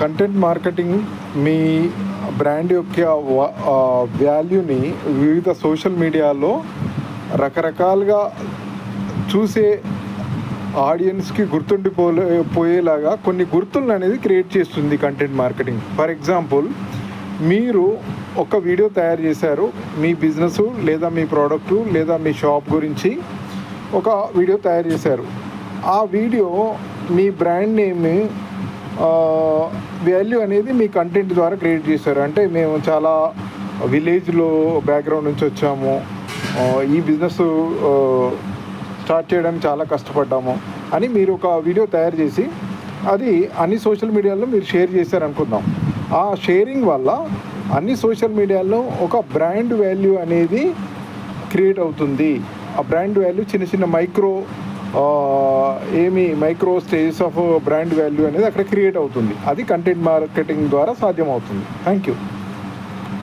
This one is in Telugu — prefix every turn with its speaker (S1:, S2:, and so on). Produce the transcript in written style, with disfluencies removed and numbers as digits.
S1: కంటెంట్ మార్కెటింగ్ మీ బ్రాండ్ యొక్క వాల్యూని వివిధ సోషల్ మీడియాలో రకరకాలుగా చూసే ఆడియన్స్కి పోయేలాగా కొన్ని గుర్తులను అనేది క్రియేట్ చేస్తుంది కంటెంట్ మార్కెటింగ్. ఫర్ ఎగ్జాంపుల్, మీరు ఒక వీడియో తయారు చేశారు, మీ బిజినెస్ లేదా మీ ప్రోడక్టు లేదా మీ షాప్ గురించి ఒక వీడియో తయారు చేశారు. ఆ వీడియో మీ బ్రాండ్ నేమ్ వాల్యూ అనేది మీ కంటెంట్ ద్వారా క్రియేట్ చేశారు. అంటే మేము చాలా విలేజ్లో బ్యాక్గ్రౌండ్ నుంచి వచ్చాము, ఈ బిజినెస్ స్టార్ట్ చేయడానికి చాలా కష్టపడ్డాము అని మీరు ఒక వీడియో తయారు చేసి అది అన్ని సోషల్ మీడియాలో మీరు షేర్ చేశారనుకుందాం. ఆ షేరింగ్ వల్ల అన్ని సోషల్ మీడియాలో ఒక బ్రాండ్ వాల్యూ అనేది క్రియేట్ అవుతుంది. ఆ బ్రాండ్ వాల్యూ చిన్న చిన్న micro stages of brand value అనేది అక్కడ క్రియేట్ అవుతుంది. అది కంటెంట్ మార్కెటింగ్ ద్వారా సాధ్యమవుతుంది. Thank you.